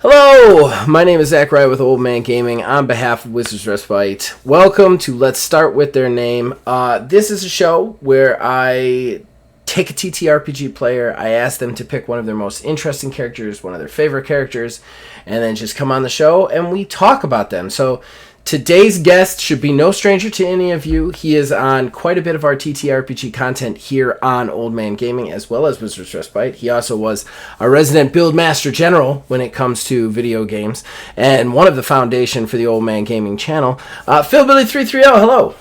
Hello, my name is Zach Wright with Old Man Gaming on behalf of Wizards Respite. Welcome to Let's Start With Their Name. This is a show where I take a TTRPG player, I ask them to pick one of their most interesting characters, one of their favorite characters, and then just come on the show and we talk about them. So today's guest should be no stranger to any of you. He is on quite a bit of our TTRPG content here on Old Man Gaming as well as Wizards Respite. He also was our resident buildmaster general when it comes to video games and one of the foundation for the Old Man Gaming channel. Phil Billy 330, hello.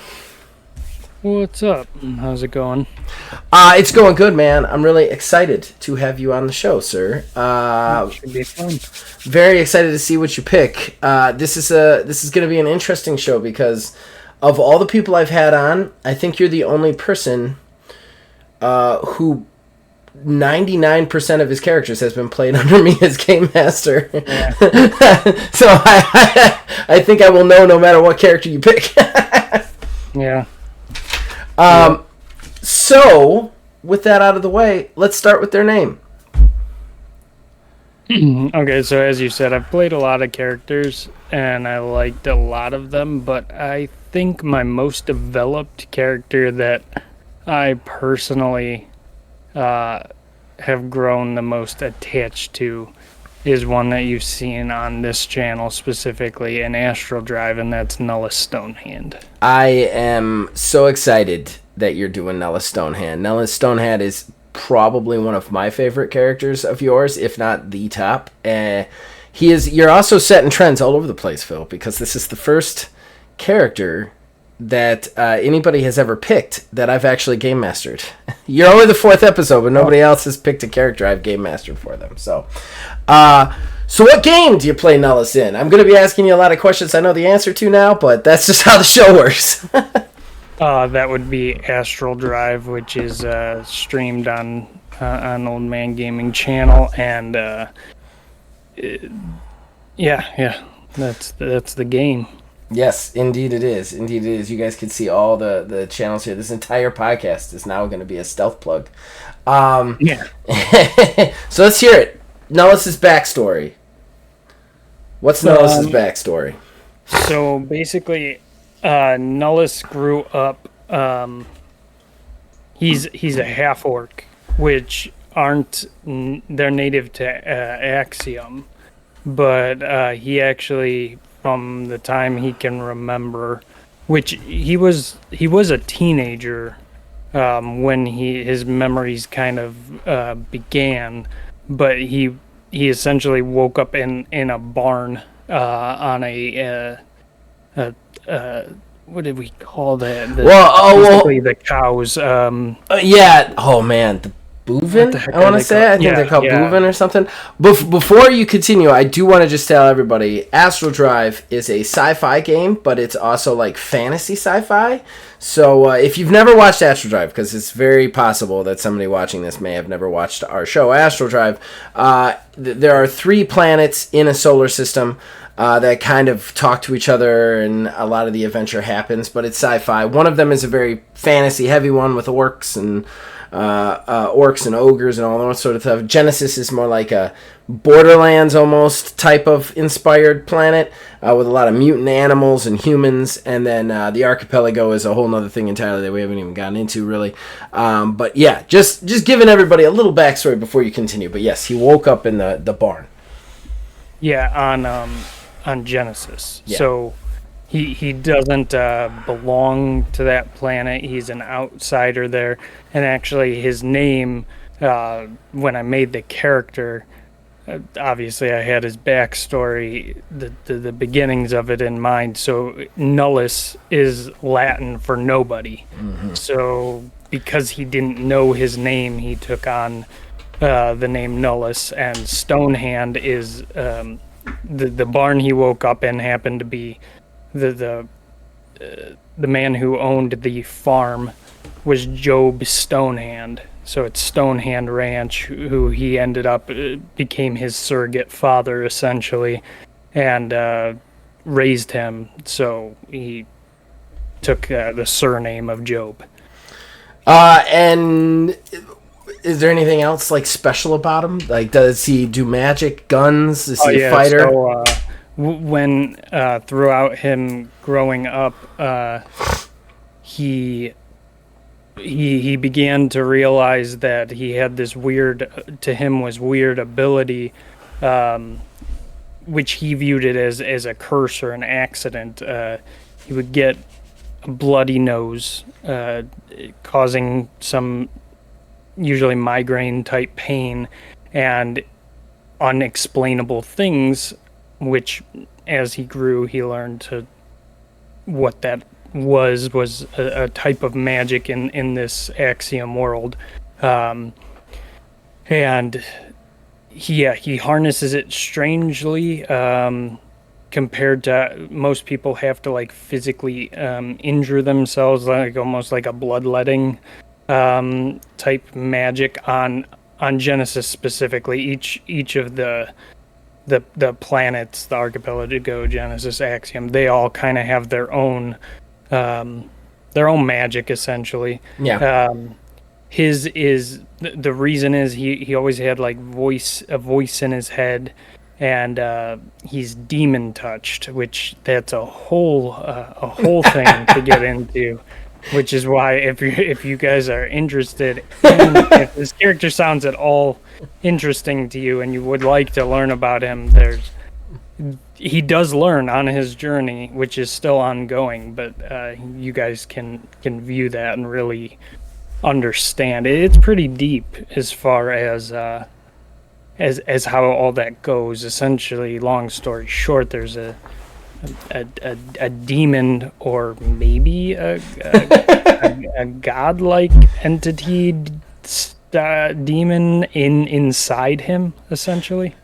What's up? How's it going? It's going good, man. I'm really excited to have you on the show, sir. Should be fun. Very excited to see what you pick. This is going to be an interesting show because of all the people I've had on, I think you're the only person who 99% of his characters has been played under me as game master. Yeah. So I think I will know no matter what character you pick. Yeah. So, with that out of the way, let's start with their name. Okay, so as you said, I've played a lot of characters, and I liked a lot of them, but I think my most developed character that I personally have grown the most attached to is one that you've seen on this channel specifically in Astral Drive, and that's Nullis Stonehand. I am so excited that you're doing Nullis Stonehand. Nullis Stonehand is probably one of my favorite characters of yours, if not the top. You're also setting trends all over the place, Phil, because this is the first character that anybody has ever picked that I've actually game mastered. You're only the fourth episode, but nobody else has picked a character I've game mastered for them. So what game do you play Nullis in? I'm going to be asking you a lot of questions I know the answer to now, but that's just how the show works. That would be Astral Drive, which is streamed on Old Man Gaming channel, and that's the game. Yes, indeed it is. Indeed it is. You guys can see all the channels here. This entire podcast is now going to be a stealth plug. Yeah. So let's hear it. Nullis' backstory. What's Nullis' backstory? So basically, Nullis grew up. He's a half orc, which they're native to Axiom, but he actually, from the time he can remember, which he was a teenager when his memories kind of began, but he essentially woke up in a barn on a what did we call that? Basically the cows. Yeah. Oh man, the bouvin. I want to say. I think they're called bouvin or something. Before you continue, I do want to just tell everybody, Astral Drive is a sci-fi game, but it's also like fantasy sci-fi. So if you've never watched Astral Drive, because it's very possible that somebody watching this may have never watched our show, Astral Drive, there are 3 planets in a solar system that kind of talk to each other, and a lot of the adventure happens, but it's sci-fi. One of them is a very fantasy-heavy one with orcs and ogres and all that sort of stuff. Genesis is more like a Borderlands almost type of inspired planet with a lot of mutant animals and humans, and then the Archipelago is a whole other thing entirely that we haven't even gotten into really. But yeah, just giving everybody a little backstory before you continue. But yes, he woke up in the barn. Yeah, on Genesis. Yeah. So he doesn't belong to that planet. He's an outsider there. And actually his name, when I made the character, obviously I had his backstory, the beginnings of it in mind. So Nullis is Latin for nobody. Mm-hmm. So because he didn't know his name, he took on the name Nullis, and Stonehand is the barn he woke up in happened to be the man who owned the farm was Job Stonehand. So it's Stonehand Ranch, who he ended up became his surrogate father essentially, and raised him. So he took the surname of Job. And is there anything else like special about him? Like, does he do magic, guns? Is he a fighter? So when throughout him growing up, he began to realize that he had this weird ability, which he viewed it as a curse or an accident. He would get a bloody nose, causing some usually migraine type pain and unexplainable things, which as he grew he learned to what that was a type of magic in this Axiom world. And he harnesses it strangely, compared to most people have to like physically injure themselves, like almost like a bloodletting type magic on Genesis specifically. Each of the planets, the archipelago, Genesis, Axiom, they all kind of have their own magic essentially. Yeah. His is the reason is he always had like a voice in his head, and he's demon touched, which that's a whole thing to get into. Which is why if you guys are interested, if this character sounds at all interesting to you and you would like to learn about him, he does learn on his journey, which is still ongoing. But you guys can view that and really understand it. It's pretty deep as far as how all that goes. Essentially, long story short, there's a demon, or maybe a godlike entity, demon inside him, essentially.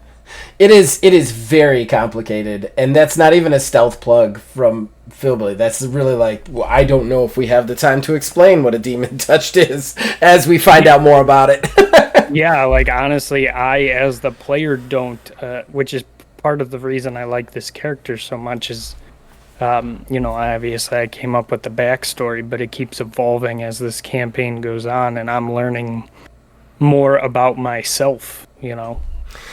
It is very complicated, and that's not even a stealth plug from Philbilly. That's really like, well, I don't know if we have the time to explain what a demon touched is as we find out more about it. Yeah, like honestly, I as the player don't, which is part of the reason I like this character so much is, obviously I came up with the backstory, but it keeps evolving as this campaign goes on, and I'm learning more about myself,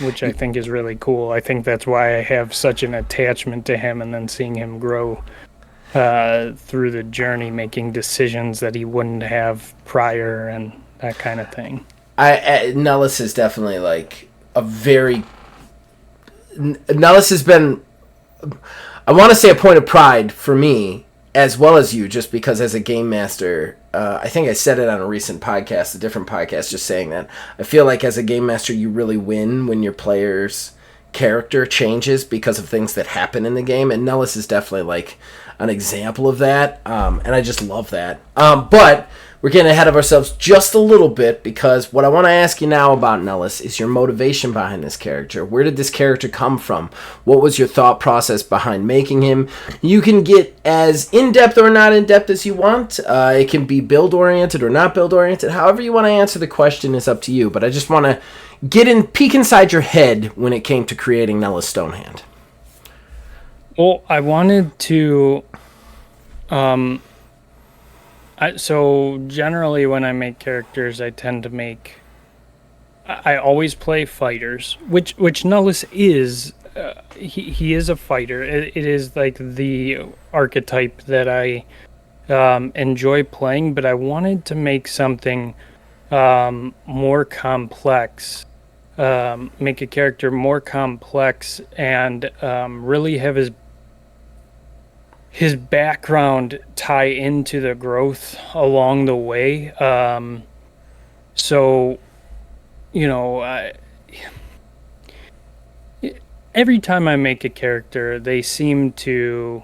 which I think is really cool. I think that's why I have such an attachment to him, and then seeing him grow through the journey, making decisions that he wouldn't have prior and that kind of thing. Nullis is definitely like a very... Nullis has been, I want to say, a point of pride for me as well as you, just because as a game master, I think I said it on a recent podcast, a different podcast, just saying that I feel like as a game master you really win when your player's character changes because of things that happen in the game, and Nullis is definitely like an example of that, and I just love that. But we're getting ahead of ourselves just a little bit, because what I want to ask you now about Nullis is your motivation behind this character. Where did this character come from? What was your thought process behind making him? You can get as in-depth or not in-depth as you want. It can be build-oriented or not build-oriented. However you want to answer the question is up to you, but I just want to peek inside your head when it came to creating Nullis Stonehand. Well, I wanted to... So generally when I make characters, I tend to make... I always play fighters, which Nullis is. He is a fighter. It is like the archetype that I enjoy playing, but I wanted to make something more complex. Make a character more complex and really have his background tie into the growth along the way. Every time I make a character, they seem to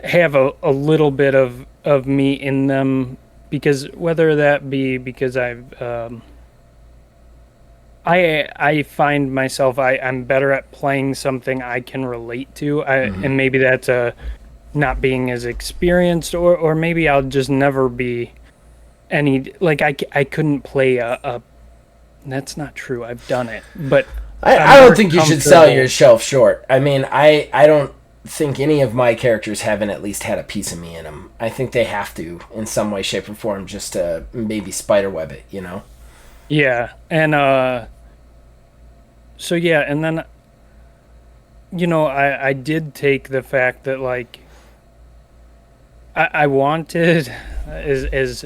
have a little bit of me in them, because whether that be because I find myself I'm better at playing something I can relate to, and maybe that's not being as experienced, or maybe I'll just never be any, like I couldn't play a that's not true, I've done it, but I don't think you should sell yourself short. I mean, I don't think any of my characters haven't at least had a piece of me in them. I think they have to in some way, shape, or form, just to maybe spiderweb it, Yeah, and so yeah, and then I did take the fact that like I wanted as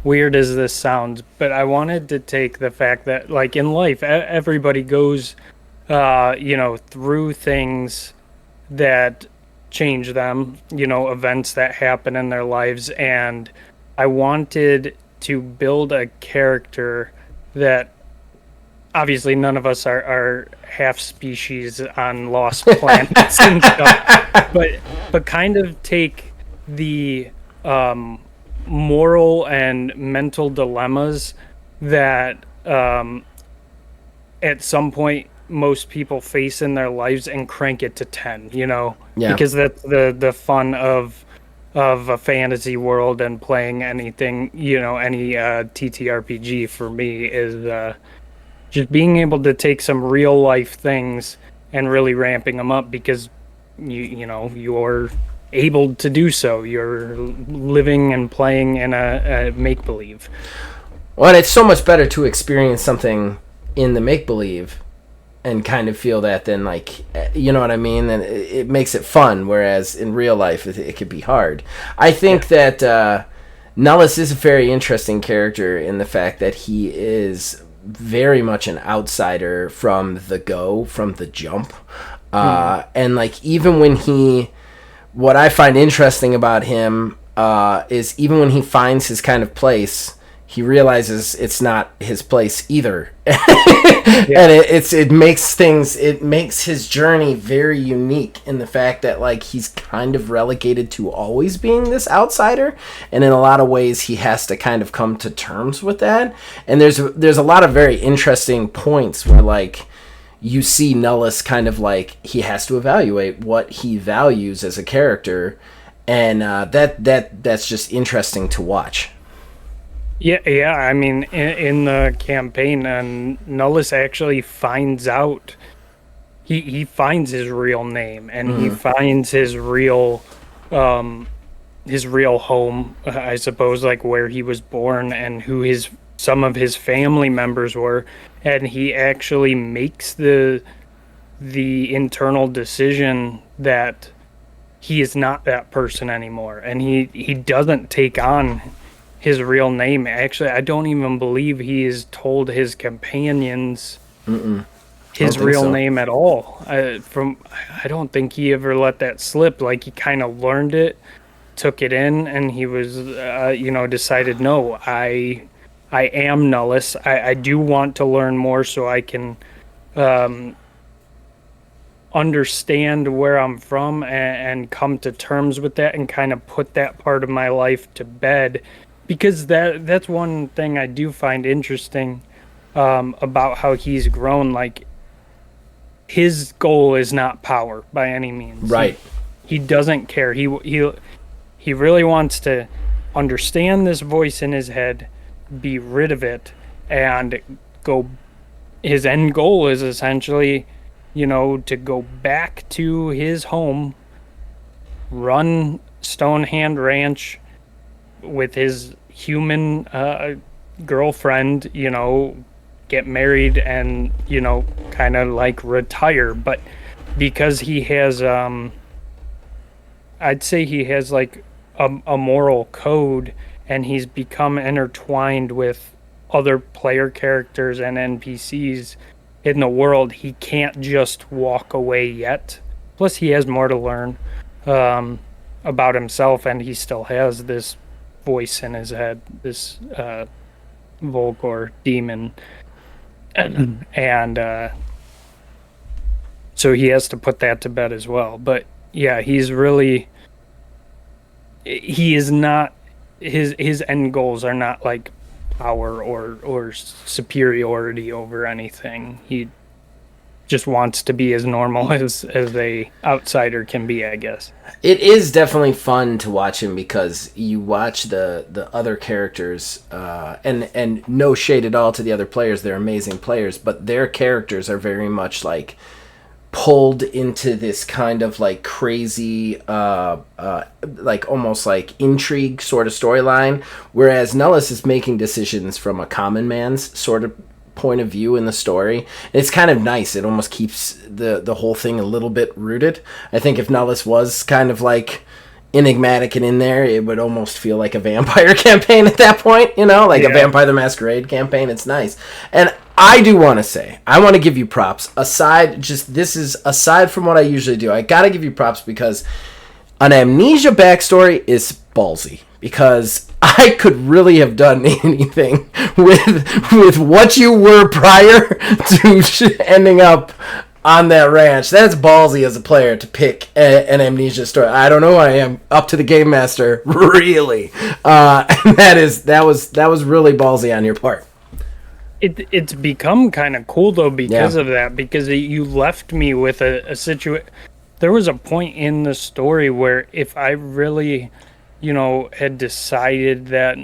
weird as this sounds, but I wanted to take the fact that like in life everybody goes through things that change them, events that happen in their lives, and I wanted to build a character that obviously none of us are half species on lost planets and stuff, but kind of take the moral and mental dilemmas that at some point most people face in their lives and crank it to 10, Yeah. because that's the fun of a fantasy world and playing anything, any TTRPG for me is just being able to take some real life things and really ramping them up because you're able to do so. You're living and playing in a make believe. Well, and it's so much better to experience something in the make believe and kind of feel that than like, you know what I mean? And it makes it fun, whereas in real life it could be hard. I think that Nullis is a very interesting character in the fact that he is very much an outsider from the jump. And like even when what I find interesting about him is even when he finds his kind of place, he realizes it's not his place either. And it makes his journey very unique in the fact that like he's kind of relegated to always being this outsider, and in a lot of ways he has to kind of come to terms with that. And there's a lot of very interesting points where like you see Nullis kind of like he has to evaluate what he values as a character, and that's just interesting to watch. Yeah. I mean, in the campaign, Nullis actually finds out. He finds his real name, and he finds his real home, I suppose, like where he was born and who some of his family members were, and he actually makes the internal decision that he is not that person anymore, and he doesn't take on his real name. Actually, I don't even believe he has told his companions his real name at all. I don't think he ever let that slip. Like he kind of learned it, took it in, and he was, decided, no, I am Nullis. I do want to learn more so I can understand where I'm from and come to terms with that and kind of put that part of my life to bed. Because that's one thing I do find interesting about how he's grown. Like, his goal is not power by any means. Right. He doesn't care. He really wants to understand this voice in his head, be rid of it, and go. His end goal is essentially, to go back to his home, run Stonehand Ranch with his human girlfriend, get married and, kind of like retire. But because he has, I'd say he has like a moral code, and he's become intertwined with other player characters and NPCs in the world, he can't just walk away yet. Plus, he has more to learn about himself, and he still has this voice in his head, this Volgor demon, and so he has to put that to bed as well. But yeah, he is not, his end goals are not like power or superiority over anything. He just wants to be as normal as a outsider can be, I guess. It is definitely fun to watch him because you watch the other characters, and no shade at all to the other players. They're amazing players, but their characters are very much like pulled into this kind of like crazy, like almost like intrigue sort of storyline, whereas Nullis is making decisions from a common man's sort of point of view in the story. And it's kind of nice. It almost keeps the whole thing a little bit rooted. I think if Nullis was kind of like enigmatic and in there, it would almost feel like a vampire campaign at that point, you know, like a Vampire the Masquerade campaign. It's nice. And I do want to say, I want to give you props. This is aside from what I usually do. I got to give you props because an Amnesia backstory is ballsy. Because I could really have done anything with what you were prior to ending up on that ranch. That's ballsy as a player to pick an Amnesia story. I don't know. I am up to the game master, really. And that was really ballsy on your part. It's become kind of cool though because of that. Because you left me with a situation. There was a point in the story where if I really, had decided that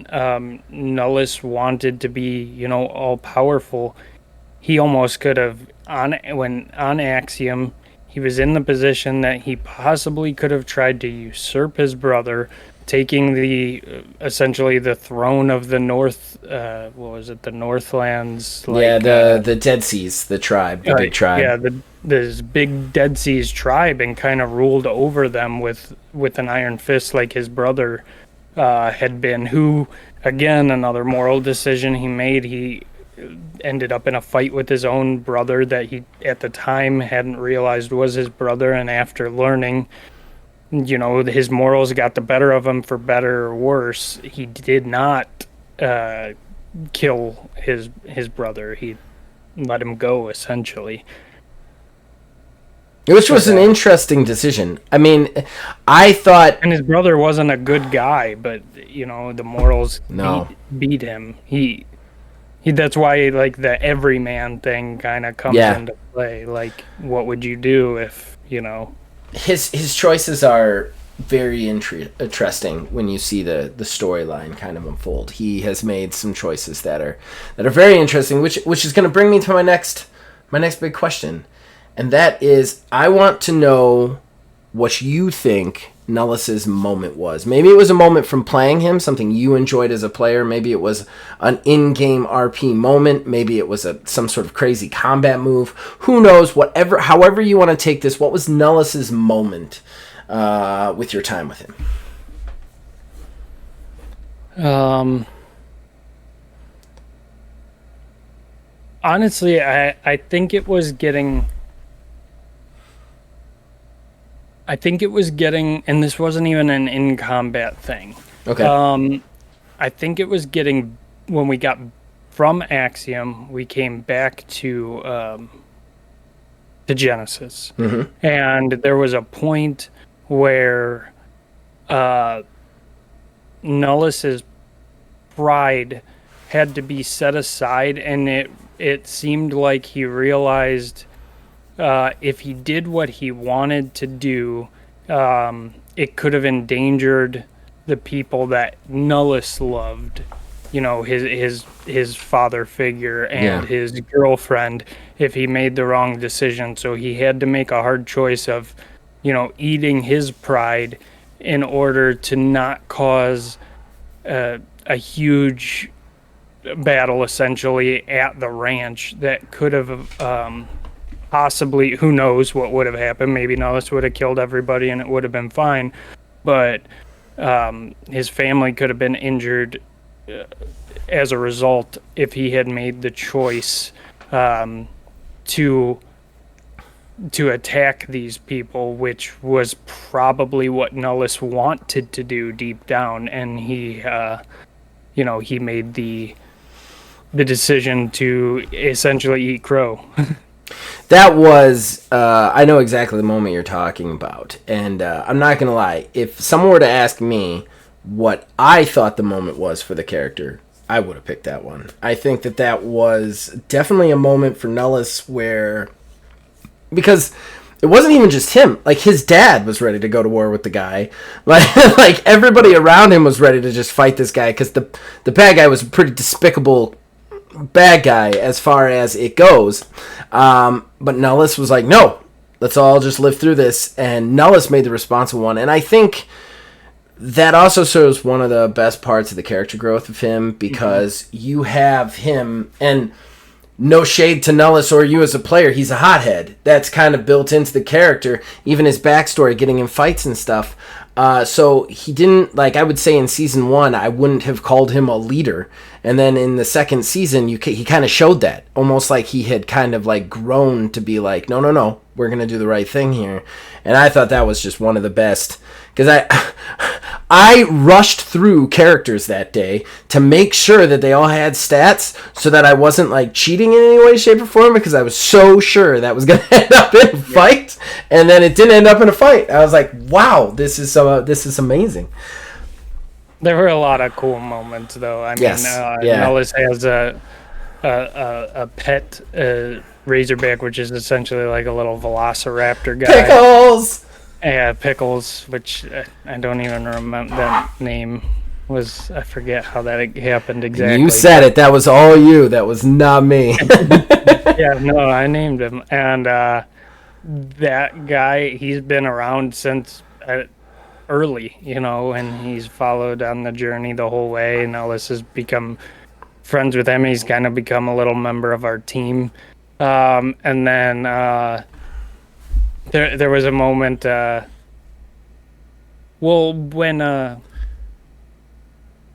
Nullis wanted to be, all powerful, he almost could have, when on Axiom, he was in the position that he possibly could have tried to usurp his brother, taking essentially the throne of the North, what was it, the Northlands? The Dead Seas, the tribe, the big tribe. Yeah, this big Dead Seas tribe, and kind of ruled over them with an iron fist like his brother had been, who, again, another moral decision he made. He ended up in a fight with his own brother that he, at the time, hadn't realized was his brother, and after learning, his morals got the better of him for better or worse. He did not kill his brother. He let him go, essentially. Which was an interesting decision. I mean, I thought... And his brother wasn't a good guy, but, the morals beat him. He that's why, like, the everyman thing kind of comes into play. Like, what would you do if, His choices are very interesting when you see the storyline kind of unfold. He has made some choices that are very interesting, which is going to bring me to my next big question. And that is, I want to know what you think Nullis's moment was. Maybe it was a moment from playing him, something you enjoyed as a player. Maybe it was an in-game RP moment. Maybe it was some sort of crazy combat move. Who knows? However you want to take this, what was Nullis's moment with your time with him? Honestly, I think it was getting... and this wasn't even an in-combat thing. Okay. I think it was getting, when we got from Axiom, we came back to Genesis. Mm-hmm. And there was a point where Nullis's pride had to be set aside, and it seemed like he realized... if he did what he wanted to do, it could have endangered the people that Nullis loved. His father figure and his girlfriend, if he made the wrong decision. So he had to make a hard choice of, eating his pride in order to not cause a huge battle, essentially, at the ranch that could have... possibly, who knows what would have happened. Maybe Nullis would have killed everybody and it would have been fine. But his family could have been injured as a result if he had made the choice to attack these people, which was probably what Nullis wanted to do deep down. And he made the decision to essentially eat crow. That was, I know exactly the moment you're talking about. And I'm not going to lie. If someone were to ask me what I thought the moment was for the character, I would have picked that one. I think that was definitely a moment for Nullis where... Because it wasn't even just him. Like, his dad was ready to go to war with the guy. Like everybody around him was ready to just fight this guy because the bad guy was a pretty despicable bad guy as far as it goes. But Nullis was like, no, let's all just live through this. And Nullis made the responsible one. And I think that also shows one of the best parts of the character growth of him, because you have him, and no shade to Nullis or you as a player, he's a hothead. That's kind of built into the character, even his backstory, getting in fights and stuff. So he didn't, like, I would say in season 1, I wouldn't have called him a leader. And then in the second season, he kind of showed that. Almost like he had kind of, like, grown to be like, no, we're going to do the right thing here. And I thought that was just one of the best. Because I rushed through characters that day to make sure that they all had stats so that I wasn't, like, cheating in any way, shape, or form, because I was so sure that was going to end up in a fight. And then it didn't end up in a fight. I was like, wow, this is amazing. There were a lot of cool moments, though. I mean, Nullis has a pet Razorback, which is essentially like a little Velociraptor guy. Pickles! Yeah, Pickles, which I don't even remember that name. I forget how that happened exactly. You said it. That was all you. That was not me. Yeah, no, I named him. And that guy, he's been around since early, and he's followed on the journey the whole way. And Nullis has become friends with him. He's kind of become a little member of our team. And then there was a moment, when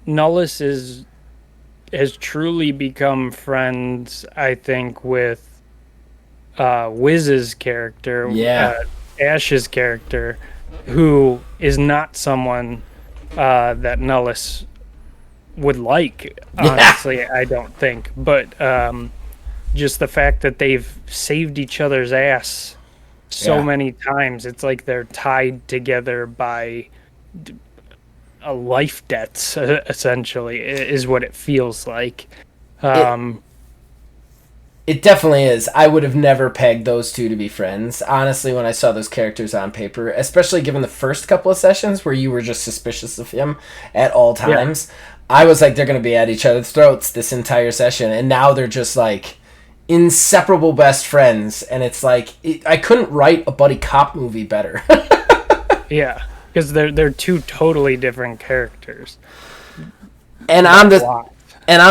Nullis has truly become friends, I think, with Wiz's character, Ash's character, who is not someone that Nullis would like, honestly, I don't think. But just the fact that they've saved each other's ass so many times, it's like they're tied together by a life debts, essentially, is what it feels like. It definitely is. I would have never pegged those two to be friends, honestly, when I saw those characters on paper, especially given the first couple of sessions where you were just suspicious of him at all times. Yeah. I was like, they're going to be at each other's throats this entire session, and now they're just like inseparable best friends, and it's like, I couldn't write a buddy cop movie better. Yeah, because they're two totally different characters. And on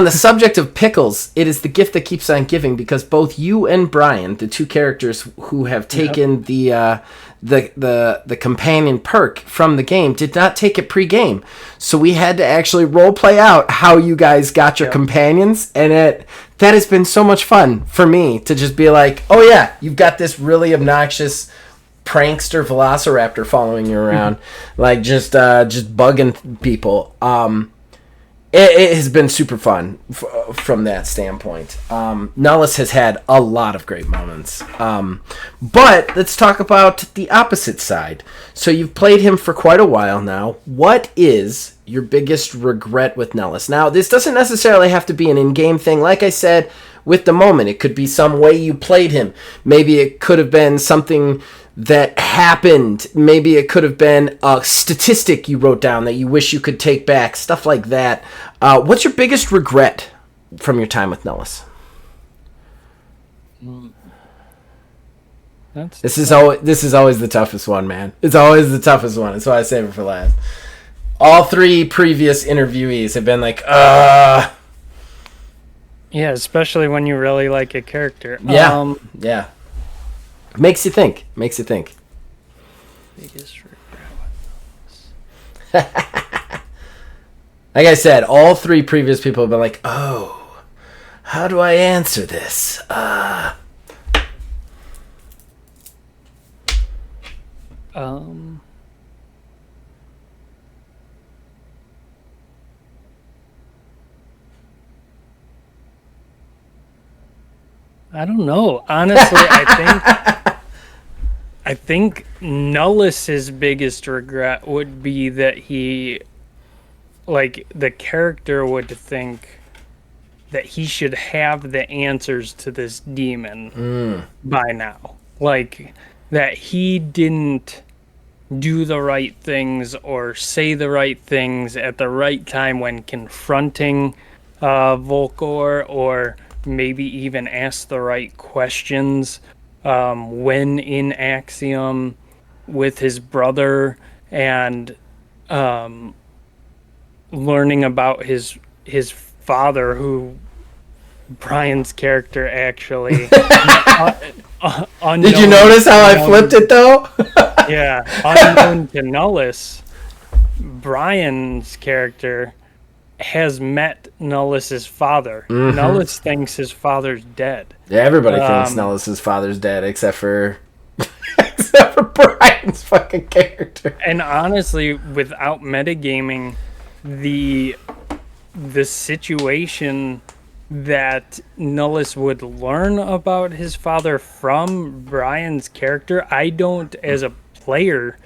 the subject of Pickles, it is the gift that keeps on giving, because both you and Brian, the two characters who have taken the companion perk from the game, did not take it pre-game. So we had to actually role play out how you guys got your companions, and that has been so much fun for me to just be like, oh yeah, you've got this really obnoxious prankster Velociraptor following you around, like just bugging people. It has been super fun from that standpoint. Nullis has had a lot of great moments. But let's talk about the opposite side. So you've played him for quite a while now. What is your biggest regret with Nullis? Now, this doesn't necessarily have to be an in-game thing. Like I said, with the moment, it could be some way you played him. Maybe it could have been something that happened. Maybe it could have been a statistic you wrote down that you wish you could take back, stuff like that. What's your biggest regret from your time with Nullis? This is always the toughest one, man. It's always the toughest one. That's why I save it for last. All three previous interviewees have been like, Yeah, especially when you really like a character. Yeah. Makes you think. Biggest regret with Nullis. Like I said, all three previous people have been like, oh, how do I answer this? I don't know. Honestly, I think Nullis's biggest regret would be that the character would think that he should have the answers to this demon by now. Like, that he didn't do the right things or say the right things at the right time when confronting Volkor, or maybe even ask the right questions when in Axiom with his brother, and learning about his father, who Brian's character actually Did you notice how I flipped it though? Yeah, unknown to Nullis, Brian's character has met Nullis's father. Mm-hmm. Nullis thinks his father's dead. Yeah, everybody thinks Nullis's father's dead except for Brian's fucking character. And honestly, without metagaming, the situation that Nullis would learn about his father from Brian's character, I don't, as a player,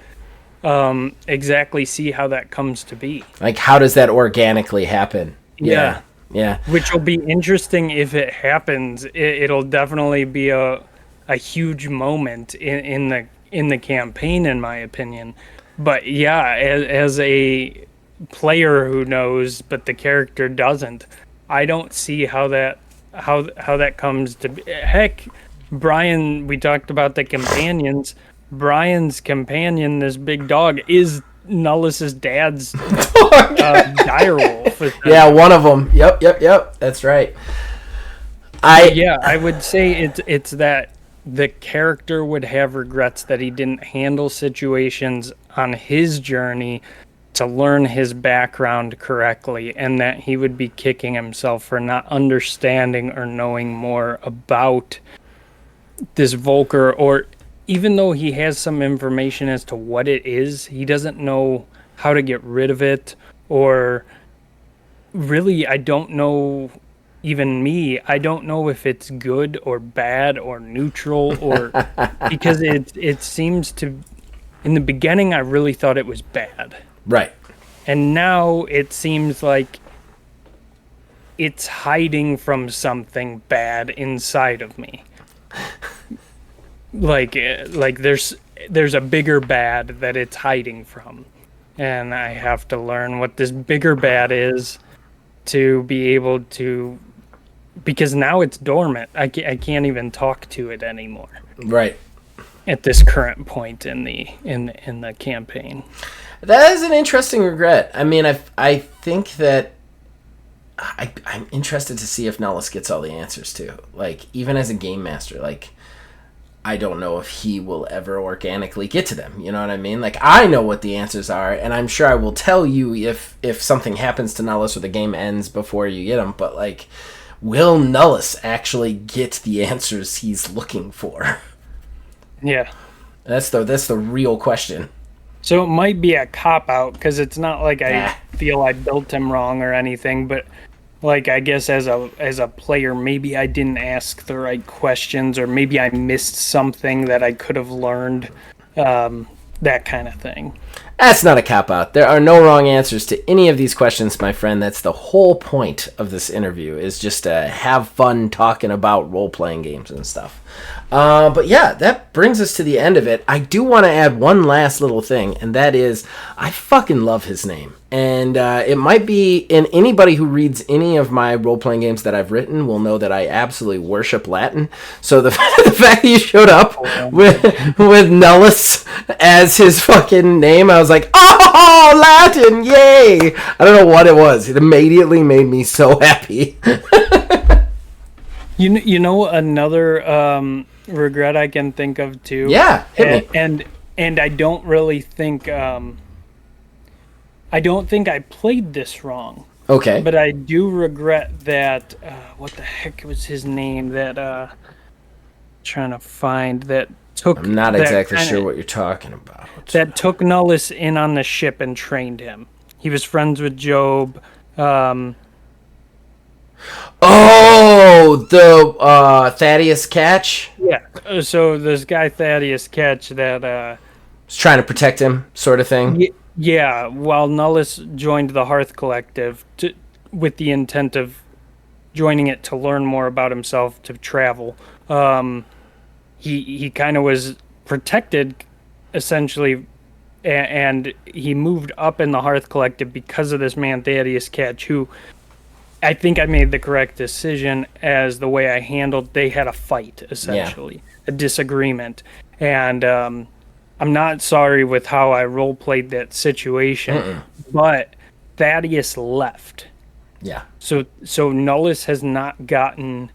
exactly see how that comes to be. Like, how does that organically happen? Yeah. Yeah. Which will be interesting if it happens. It'll definitely be a huge moment in the campaign, in my opinion. But yeah, as a player who knows, but the character doesn't, I don't see how that comes to be. Heck, Brian, we talked about the companions. Brian's companion, this big dog, is Nullis's dad's direwolf. Yeah, one of them. Yep. That's right. I would say it's that the character would have regrets that he didn't handle situations on his journey to learn his background correctly, and that he would be kicking himself for not understanding or knowing more about this Volker, or even though he has some information as to what it is, he doesn't know how to get rid of it, or really, I don't know, even me, I don't know if it's good or bad or neutral, or because it seems to, in the beginning, I really thought it was bad. Right. And now it seems like it's hiding from something bad inside of me. Like there's a bigger bad that it's hiding from. And I have to learn what this bigger bad is to be able to, because now it's dormant. I can't even talk to it anymore. Right. At this current point in the campaign. That is an interesting regret. I mean, I think that I'm interested to see if Nullis gets all the answers too. Like, even as a game master, like, I don't know if he will ever organically get to them. You know what I mean? Like, I know what the answers are, and I'm sure I will tell you if something happens to Nullis or the game ends before you get them. But, like, will Nullis actually get the answers he's looking for? Yeah. That's the real question. So it might be a cop-out, because it's not like I feel I built him wrong or anything, but like, I guess as a player, maybe I didn't ask the right questions, or maybe I missed something that I could have learned, that kind of thing. That's not a cop-out. There are no wrong answers to any of these questions, my friend. That's the whole point of this interview, is just to have fun talking about role-playing games and stuff. But yeah, that brings us to the end of it. I do want to add one last little thing, and that is, I fucking love his name. And it might be, and anybody who reads any of my role-playing games that I've written will know that I absolutely worship Latin. So the fact that you showed up with Nullis as his fucking name, I was like, oh, Latin, yay! I don't know what it was. It immediately made me so happy. You know another regret I can think of too. Yeah, hit me. And I don't really think I don't think I played this wrong. Okay. But I do regret that. What the heck was his name? That trying to find that took. I'm not exactly sure what you're talking about. That took Nullis in on the ship and trained him. He was friends with Job. Oh, the Thaddeus Catch? Yeah. So this guy Thaddeus Catch that was trying to protect him, sort of thing. Yeah. While Nullis joined the Hearth Collective with the intent of joining it to learn more about himself, to travel, he kind of was protected, essentially, and he moved up in the Hearth Collective because of this man Thaddeus Catch, who I think I made the correct decision as the way I handled. They had a fight, essentially, a disagreement, and I'm not sorry with how I role played that situation, but Thaddeus left. Yeah. So Nullis has not gotten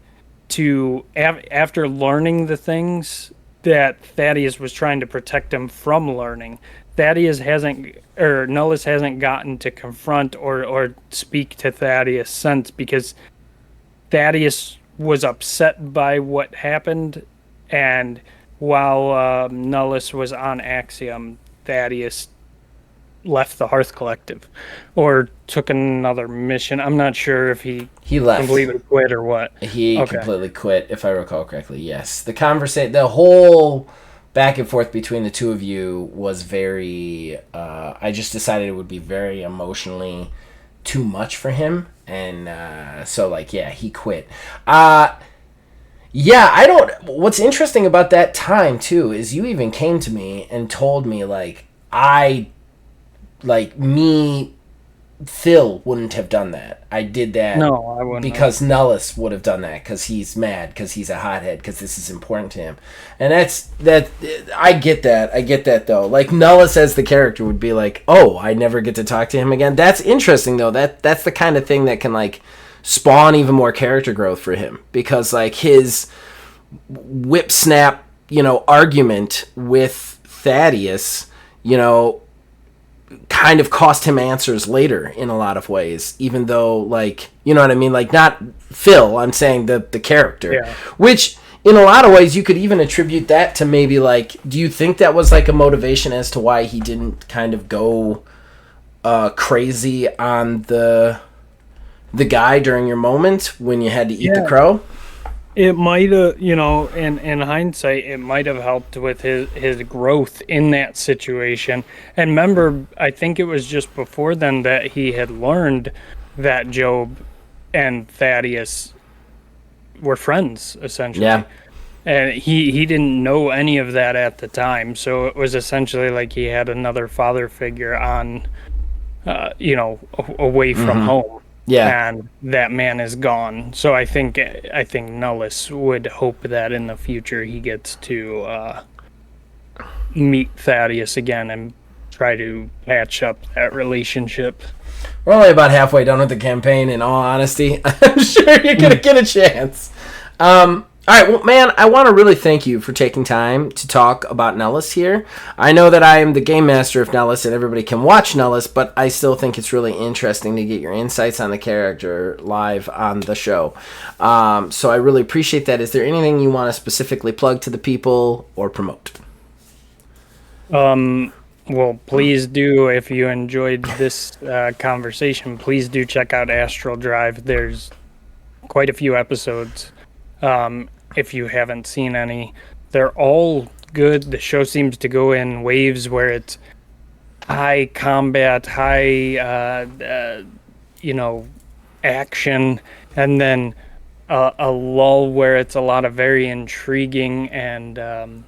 to after learning the things that Thaddeus was trying to protect him from learning. Nullis hasn't gotten to confront or speak to Thaddeus since, because Thaddeus was upset by what happened, and while Nullis was on Axiom, Thaddeus left the Hearth Collective or took another mission. I'm not sure if he left, completely quit or what. He completely quit, if I recall correctly. Yes, the whole back and forth between the two of you was very. I just decided it would be very emotionally too much for him, and so he quit. Yeah, I don't. What's interesting about that time too is you even came to me and told me Phil wouldn't have done that. I did that. No, I wouldn't. Because Nullis would have done that because he's mad, because he's a hothead, because this is important to him. And I get that. I get that, though. Like, Nullis as the character would be like, oh, I never get to talk to him again. That's interesting, though. That's the kind of thing that can, spawn even more character growth for him. Because, his whip snap, argument with Thaddeus, kind of cost him answers later in a lot of ways, even though, you know what I mean? Not Phil, I'm saying the character. Yeah. Which, in a lot of ways, you could even attribute that to maybe, do you think that was, a motivation as to why he didn't kind of go crazy on the guy during your moment when you had to eat the crow? It might have, in hindsight, it might have helped with his growth in that situation. And remember, I think it was just before then that he had learned that Job and Thaddeus were friends, essentially. Yeah. And he didn't know any of that at the time. So it was essentially like he had another father figure on, away from home. Yeah, and that man is gone. So I think Nullis would hope that in the future he gets to meet Thaddeus again and try to patch up that relationship. We're only about halfway done with the campaign, in all honesty. I'm sure you're gonna get a chance. All right, well, man, I want to really thank you for taking time to talk about Nullis here. I know that I am the game master of Nullis and everybody can watch Nullis, but I still think it's really interesting to get your insights on the character live on the show. So I really appreciate that. Is there anything you want to specifically plug to the people or promote? Well, please do. If you enjoyed this conversation, please do check out Astral Drive. There's quite a few episodes. If you haven't seen any, they're all good. The show seems to go in waves where it's high combat, high, action, and then a lull where it's a lot of very intriguing and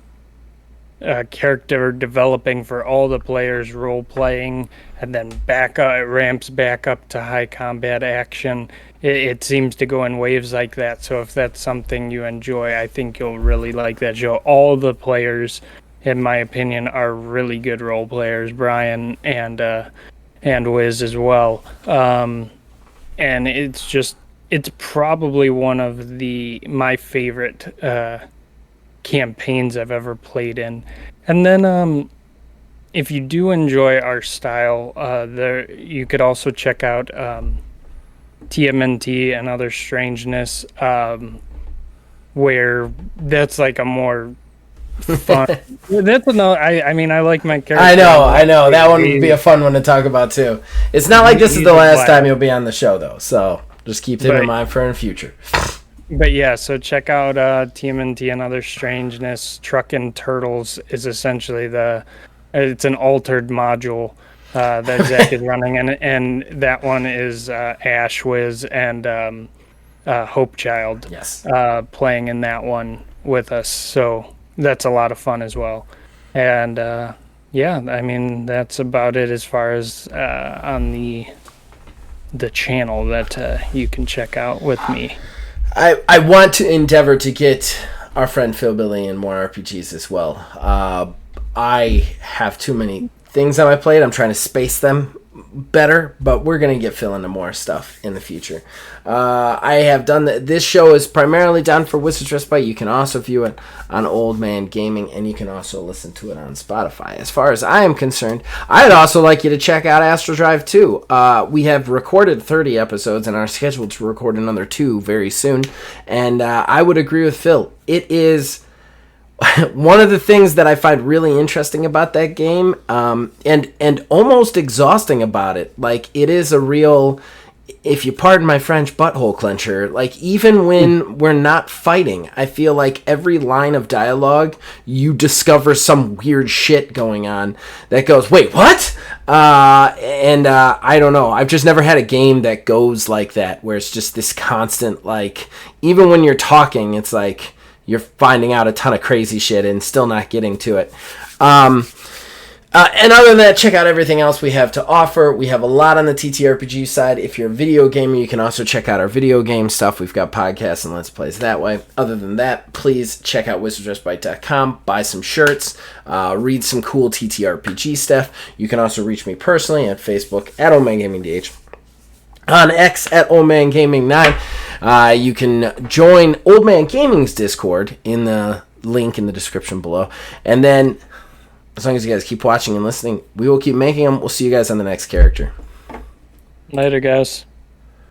character developing for all the players, role playing, and then it ramps back up to high combat action. It seems to go in waves like that. So if that's something you enjoy, I think you'll really like that show. All the players, in my opinion, are really good role players. Brian and Wiz as well. And it's probably one of my favorite campaigns I've ever played in. And then if you do enjoy our style, you could also check out TMNT and Other Strangeness, where that's a more fun. That's another. I mean, I like my character. I know. That one would be a fun one to talk about too. It's not like this is the last time you'll be on the show, though. So just keep that in mind for in the future. But yeah, so check out TMNT and Other Strangeness. Truckin' Turtles is essentially it's an altered module that Zach is running, and that one is Ash, Wiz, and Hope Child. Yes. Playing in that one with us, so that's a lot of fun as well. And yeah, I mean that's about it as far as on the the channel that you can check out with me. I want to endeavor to get our friend Phil Billy in more RPGs as well. I have too many things on my plate. I'm trying to space them better, but we're going to get Phil into more stuff in the future. I have done this show is primarily done for Wizards Respite. You can also view it on Old Man Gaming, and you can also listen to it on Spotify. As far as I am concerned, I'd also like you to check out Astral Drive 2. We have recorded 30 episodes and are scheduled to record another 2 very soon, and I would agree with Phil. It is one of the things that I find really interesting about that game, and almost exhausting about it. Like, it is a real, if you pardon my French, butthole clencher. Like, even when we're not fighting, I feel like every line of dialogue, you discover some weird shit going on that goes, wait, what? I don't know. I've just never had a game that goes like that, where it's just this constant, like, even when you're talking, it's like you're finding out a ton of crazy shit and still not getting to it. And other than that, check out everything else we have to offer. We have a lot on the TTRPG side. If you're a video gamer, you can also check out our video game stuff. We've got podcasts and Let's Plays that way. Other than that, please check out wizardsrespite.com, buy some shirts, read some cool TTRPG stuff. You can also reach me personally at Facebook at OldManGamingDH. On X at OldManGaming9. You can join Old Man Gaming's Discord in the link in the description below. And then, as long as you guys keep watching and listening, we will keep making them. We'll see you guys on the next character. Later, guys.